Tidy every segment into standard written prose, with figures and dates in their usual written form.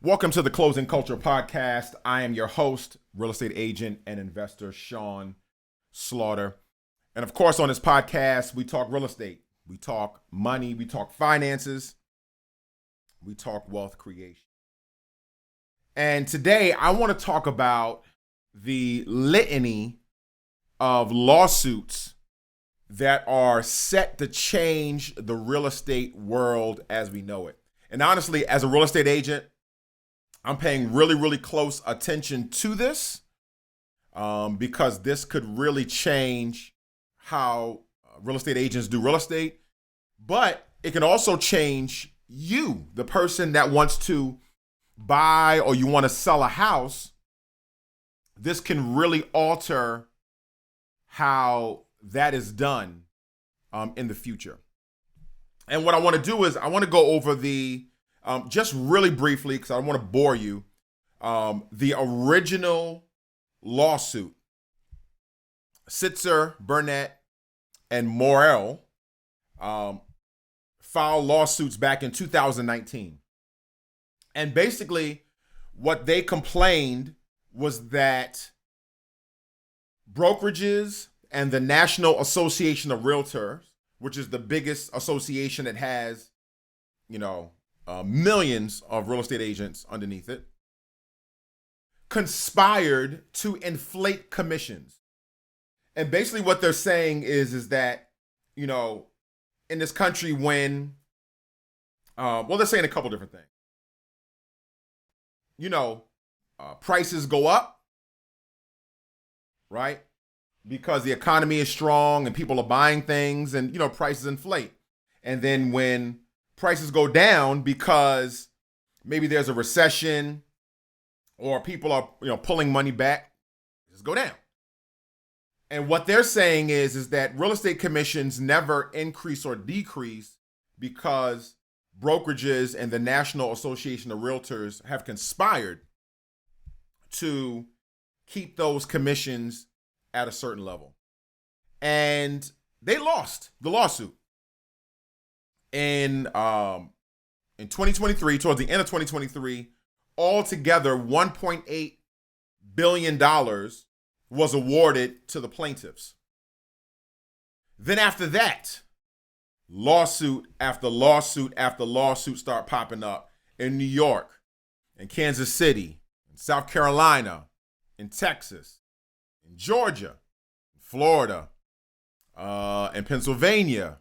Welcome to the Closing Culture Podcast. I am your host, real estate agent and investor Sean Slaughter. And of course, on this podcast, we talk real estate, we talk money, we talk finances, we talk wealth creation. And today, I want to talk about the litany of lawsuits that are set to change the real estate world as we know it. And honestly, as a real estate agent, I'm paying really close attention to this because this could really change how real estate agents do real estate. But it can also change you, the person that wants to buy or you want to sell a house. This can really alter how that is done in the future. And what I want to do is I want to go over just really briefly, because I don't want to bore you, the original lawsuit. Sitzer, Burnett, and Morrell filed lawsuits back in 2019. And basically, what they complained was that brokerages and the National Association of Realtors, which is the biggest association that has, millions of real estate agents underneath it, conspired to inflate commissions. And basically what they're saying is that, in this country when, they're saying a couple different things. Prices go up, right? Because the economy is strong and people are buying things and, prices inflate. And then when prices go down because maybe there's a recession or people are, pulling money back, just go down. And what they're saying is that real estate commissions never increase or decrease because brokerages and the National Association of Realtors have conspired to keep those commissions at a certain level. And they lost the lawsuit. In 2023, towards the end of 2023, altogether $1.8 billion was awarded to the plaintiffs. Then after that, lawsuit after lawsuit after lawsuit start popping up in New York, in Kansas City, in South Carolina, in Texas, in Georgia, in Florida, in Pennsylvania.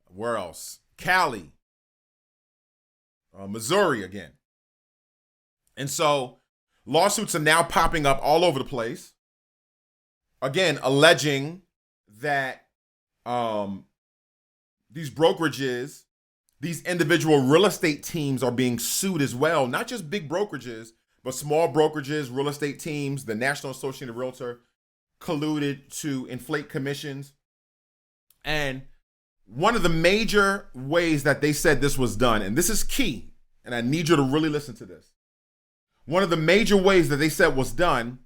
Where else? Cali, Missouri again. And so lawsuits are now popping up all over the place. Again, alleging that these brokerages, these individual real estate teams are being sued as well. Not just big brokerages, but small brokerages, real estate teams, the National Association of Realtors colluded to inflate commissions. And one of the major ways that they said this was done, and this is key, and I need you to really listen to this. One of the major ways that they said was done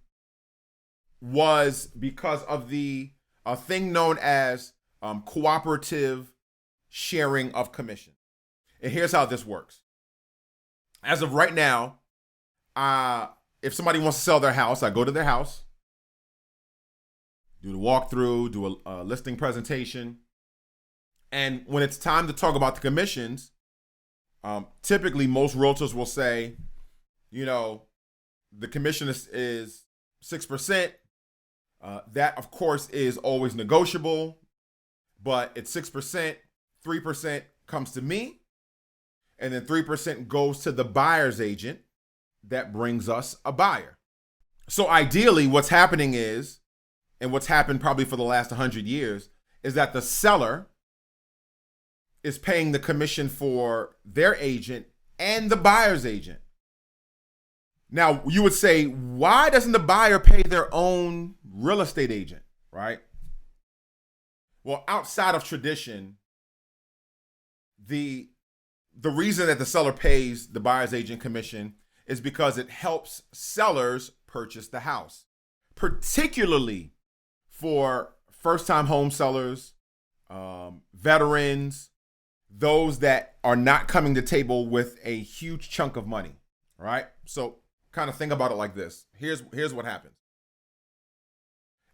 was because of the thing known as cooperative sharing of commission. And here's how this works. As of right now, if somebody wants to sell their house, I go to their house, do the walkthrough, do a listing presentation. And when it's time to talk about the commissions, typically most realtors will say, the commission is 6%. That, of course, is always negotiable, but it's 6%. 3% comes to me, and then 3% goes to the buyer's agent that brings us a buyer. So ideally, what's happening is, and what's happened probably for the last 100 years, is that the seller is paying the commission for their agent and the buyer's agent. Now, you would say, why doesn't the buyer pay their own real estate agent, right? Well, outside of tradition, the reason that the seller pays the buyer's agent commission is because it helps sellers purchase the house, particularly for first-time home sellers, veterans, those that are not coming to table with a huge chunk of money, All right. So kind of think about it like this. Here's what happens.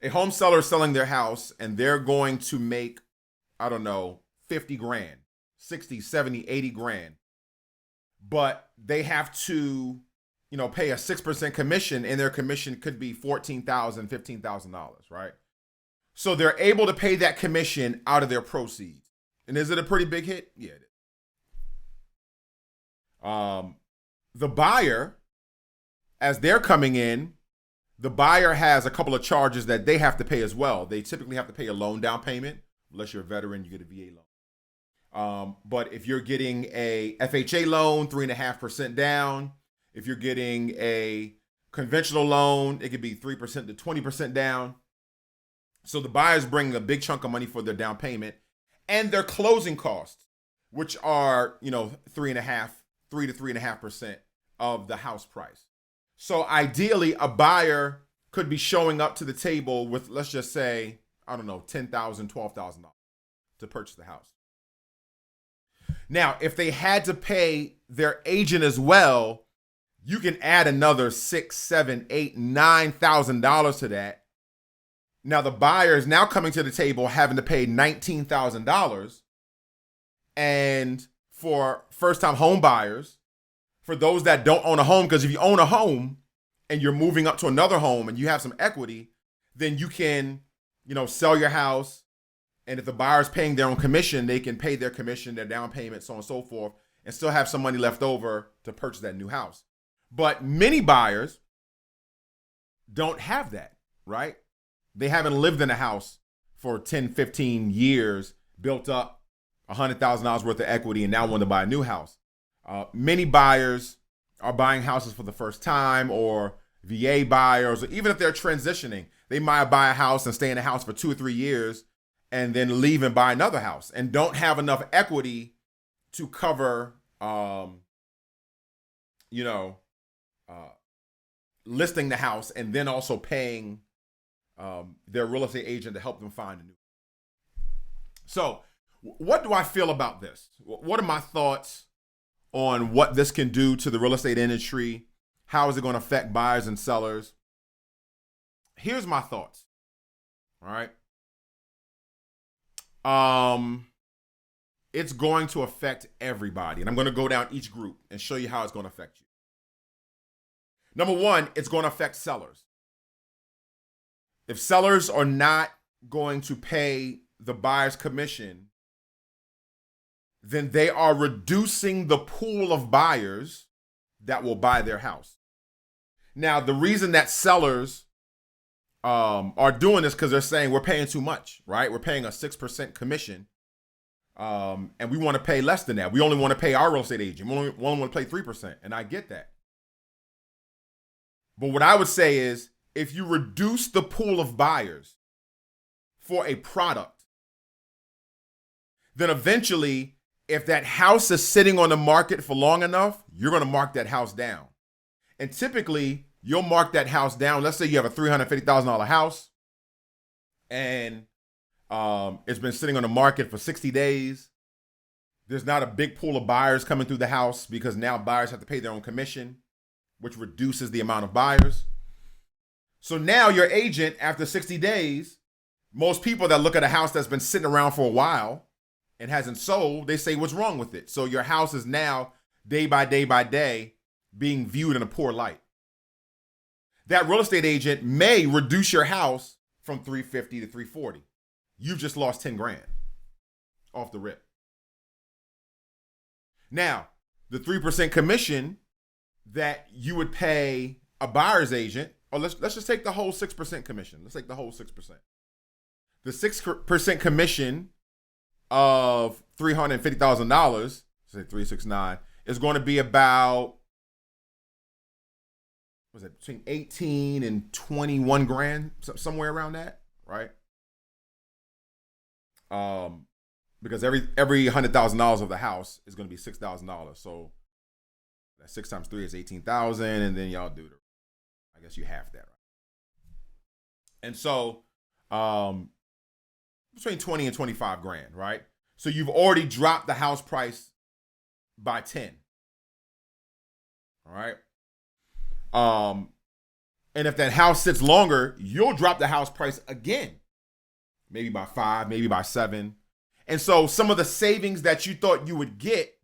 A home seller is selling their house and they're going to make, I don't know, 50 grand, 60, 70, 80 grand. But they have to, pay a 6% commission, and their commission could be $14,000, $15,000, right? So they're able to pay that commission out of their proceeds. And is it a pretty big hit? Yeah, it is. The buyer, as they're coming in, the buyer has a couple of charges that they have to pay as well. They typically have to pay a loan down payment. Unless you're a veteran, you get a VA loan. But if you're getting a FHA loan, 3.5% down. If you're getting a conventional loan, it could be 3% to 20% down. So the buyer's bringing a big chunk of money for their down payment and their closing costs, which are, 3 to 3.5% of the house price. So ideally, a buyer could be showing up to the table with, let's just say, I don't know, $10,000, $12,000 to purchase the house. Now, if they had to pay their agent as well, you can add another $6,000, $7,000, $8,000, $9,000 to that. Now the buyer is now coming to the table having to pay $19,000. And for first-time home buyers, for those that don't own a home, because if you own a home and you're moving up to another home and you have some equity, then you can, sell your house. And if the buyer's paying their own commission, they can pay their commission, their down payment, so on and so forth, and still have some money left over to purchase that new house. But many buyers don't have that, right? They haven't lived in a house for 10, 15 years, built up $100,000 worth of equity, and now want to buy a new house. Many buyers are buying houses for the first time, or VA buyers, or even if they're transitioning, they might buy a house and stay in a house for 2 or 3 years and then leave and buy another house and don't have enough equity to cover, listing the house and then also paying their real estate agent to help them find a new. So what do I feel about this? What are my thoughts on what this can do to the real estate industry? How is it going to affect buyers and sellers? Here's my thoughts. All right. It's going to affect everybody. And I'm going to go down each group and show you how it's going to affect you. Number one, it's going to affect sellers. If sellers are not going to pay the buyer's commission, then they are reducing the pool of buyers that will buy their house. Now, the reason that sellers are doing this because they're saying we're paying too much, right? We're paying a 6% commission, and we want to pay less than that. We only want to pay our real estate agent. We only want to pay 3%, and I get that. But what I would say is, if you reduce the pool of buyers for a product, then eventually, if that house is sitting on the market for long enough, you're going to mark that house down. And typically, you'll mark that house down. Let's say you have a $350,000 house and it's been sitting on the market for 60 days. There's not a big pool of buyers coming through the house because now buyers have to pay their own commission, which reduces the amount of buyers. So now your agent, after 60 days, most people that look at a house that's been sitting around for a while and hasn't sold, they say, what's wrong with it? So your house is now, day by day, being viewed in a poor light. That real estate agent may reduce your house from $350,000 to $340,000. You've just lost 10 grand off the rip. Now, the 3% commission that you would pay a buyer's agent, or let's just take the whole 6% commission. Let's take the whole 6%. The 6% commission of $350,000, say 369, is going to be about, was it between 18 and 21 grand, somewhere around that, right? Because every $100,000 of the house is going to be $6,000. So that 6 times 3 is 18,000, and then y'all do the, I guess you half that, right? And so between 20 and 25 grand, right? So you've already dropped the house price by 10. All right. And if that house sits longer, you'll drop the house price again, maybe by 5, maybe by 7. And so some of the savings that you thought you would get,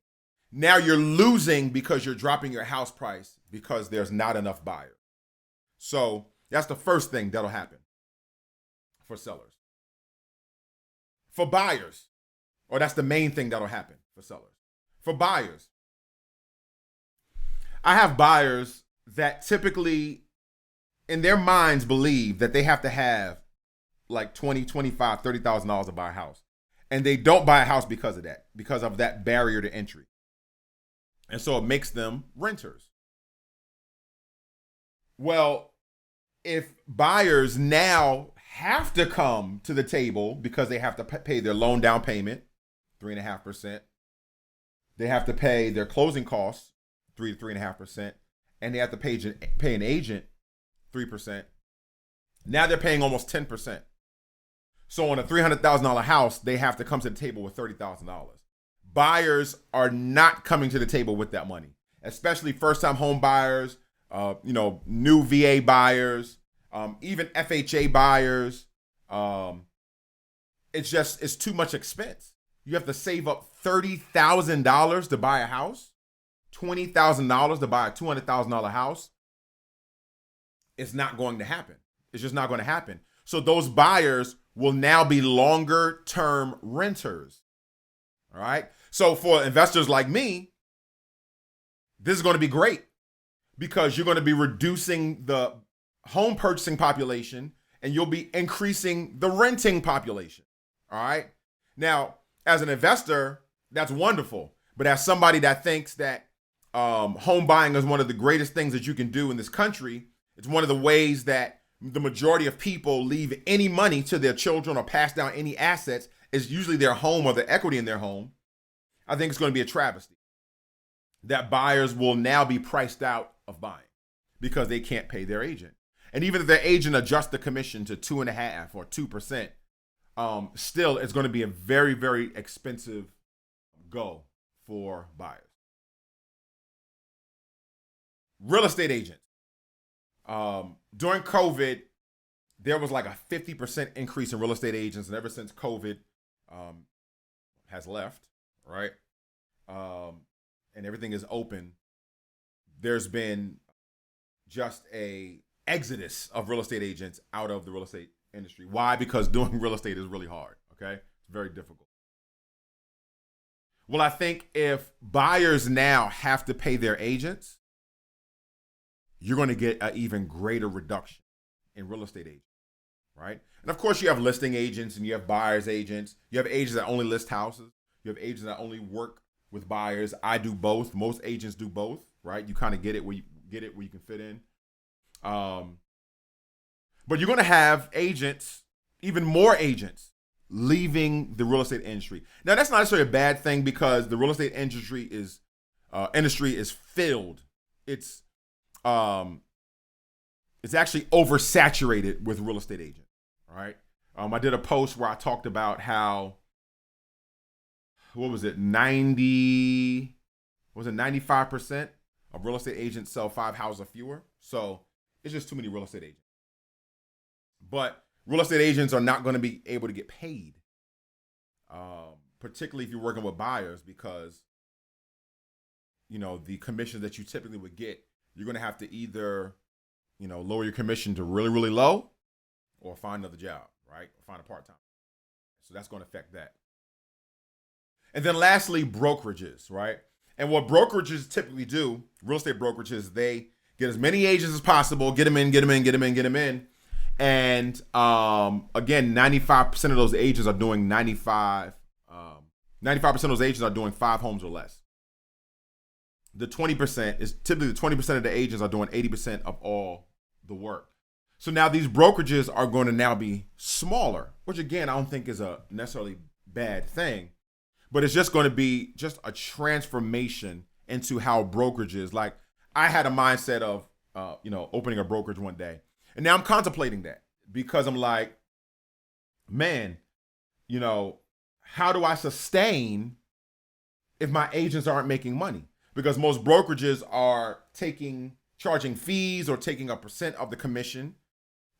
now you're losing because you're dropping your house price because there's not enough buyers. So that's the first thing that'll happen for sellers. For buyers, or that's the main thing that'll happen for sellers. For buyers, I have buyers that typically in their minds believe that they have to have like $20,000, $25,000, $30,000 to buy a house. And they don't buy a house because of that barrier to entry. And so it makes them renters. Well, if buyers now have to come to the table because they have to pay their loan down payment, 3.5%. They have to pay their closing costs, 3 to 3.5%, and they have to pay an agent 3%. Now they're paying almost 10%. So on a $300,000 house, they have to come to the table with $30,000. Buyers are not coming to the table with that money, especially first-time home buyers, new VA buyers, even FHA buyers. It's too much expense. You have to save up $30,000 to buy a house, $20,000 to buy a $200,000 house. It's not going to happen. It's just not going to happen. So those buyers will now be longer term renters. All right. So for investors like me, this is going to be great because you're going to be reducing the home purchasing population and you'll be increasing the renting population. All right. Now, as an investor, that's wonderful. But as somebody that thinks that home buying is one of the greatest things that you can do in this country, it's one of the ways that the majority of people leave any money to their children or pass down any assets is usually their home or the equity in their home. I think it's going to be a travesty that buyers will now be priced out of buying because they can't pay their agent. And even if their agent adjusts the commission to 2.5% or 2%, still it's going to be a very, very expensive go for buyers. Real estate agents. During COVID, there was like a 50% increase in real estate agents, and ever since COVID has left, right, and everything is open, there's been just a exodus of real estate agents out of the real estate industry. Why? Because doing real estate is really hard, okay? It's very difficult. Well, I think if buyers now have to pay their agents, you're going to get an even greater reduction in real estate agents, right? And of course, you have listing agents and you have buyer's agents. You have agents that only list houses. You have agents that only work with buyers. I do both. Most agents do both, right? You kind of get it where you can fit in. But you're going to have agents, even more agents, leaving the real estate industry. Now, that's not necessarily a bad thing because the real estate industry is filled. It's actually oversaturated with real estate agents. All right. I did a post where I talked about how, 95% of real estate agents sell 5 houses or fewer. So it's just too many real estate agents. But real estate agents are not going to be able to get paid, particularly if you're working with buyers, because, the commissions that you typically would get, you're going to have to either, lower your commission to really, really low or find another job, right? Or find a part-time. So that's going to affect that. And then lastly, brokerages, right? And what brokerages typically do, real estate brokerages, they get as many agents as possible, get them in. And again, 95% of those agents are doing 95% of those agents are doing 5 homes or less. The 20% is typically the 20% of the agents are doing 80% of all the work. So now these brokerages are going to now be smaller, which again, I don't think is a necessarily bad thing, but it's just going to be just a transformation into how brokerages, like I had a mindset of, opening a brokerage one day. And now I'm contemplating that because I'm like, man, how do I sustain if my agents aren't making money? Because most brokerages are taking charging fees or taking a percent of the commission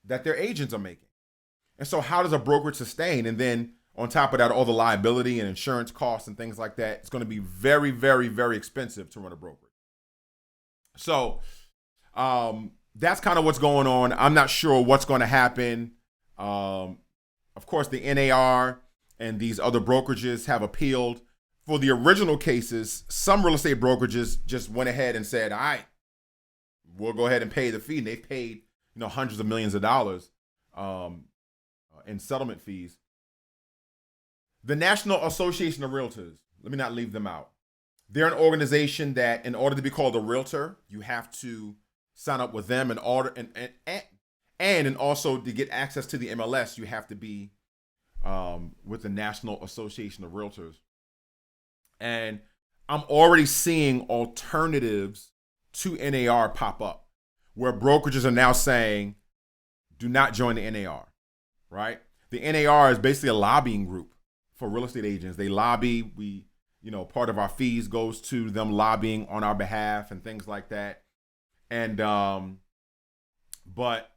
that their agents are making. And so how does a brokerage sustain? And then on top of that, all the liability and insurance costs and things like that, it's going to be very, very, very expensive to run a brokerage. So that's kind of what's going on. I'm not sure what's going to happen. Of course, the NAR and these other brokerages have appealed. For the original cases, some real estate brokerages just went ahead and said, all right, we'll go ahead and pay the fee. And they've paid, hundreds of millions of dollars in settlement fees. The National Association of Realtors, let me not leave them out. They're an organization that, in order to be called a realtor, you have to sign up with them and also to get access to the MLS, you have to be with the National Association of Realtors. And I'm already seeing alternatives to NAR pop up, where brokerages are now saying, do not join the NAR, right? The NAR is basically a lobbying group for real estate agents. They lobby. Part of our fees goes to them lobbying on our behalf and things like that. And, but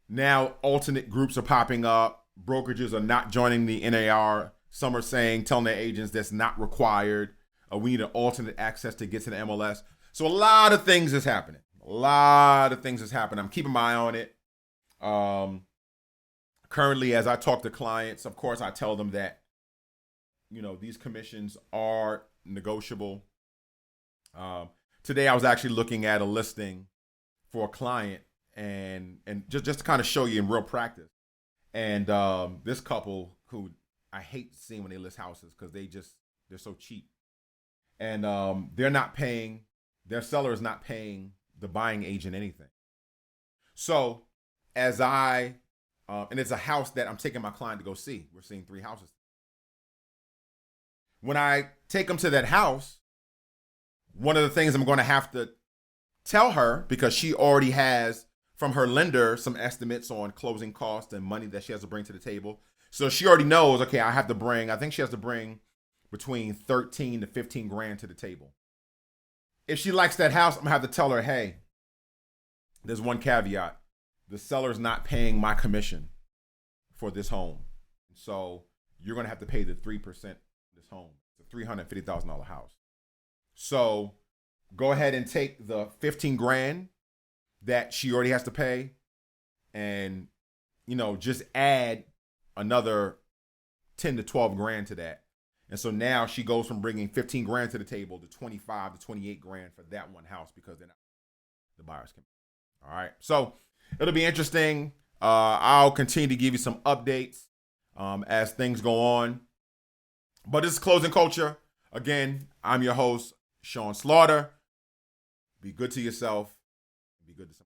now alternate groups are popping up. Brokerages are not joining the NAR. Some are telling their agents that's not required. We need an alternate access to get to the MLS. So a lot of things is happening. I'm keeping my eye on it. Currently, as I talk to clients, of course, I tell them that, these commissions are negotiable. Today, I was actually looking at a listing for a client and just to kind of show you in real practice. And this couple who I hate seeing when they list houses because they're so cheap. And their seller is not paying the buying agent anything. So and it's a house that I'm taking my client to go see. We're seeing 3 houses. When I take them to that house, one of the things I'm going to have to tell her, because she already has from her lender some estimates on closing costs and money that she has to bring to the table. So she already knows, okay, I think she has to bring between 13 to 15 grand to the table. If she likes that house, I'm gonna have to tell her, hey, there's one caveat. The seller's not paying my commission for this home. So you're gonna have to pay the 3% of this home. It's a $350,000 house. So go ahead and take the 15 grand that she already has to pay and, just add another 10 to 12 grand to that. And so now she goes from bringing 15 grand to the table to 25 to 28 grand for that one house because they're not the buyers can. All right. So it'll be interesting. I'll continue to give you some updates as things go on. But this is Closing Culture. Again, I'm your host, Sean Slaughter. Be good to yourself. Be good to someone.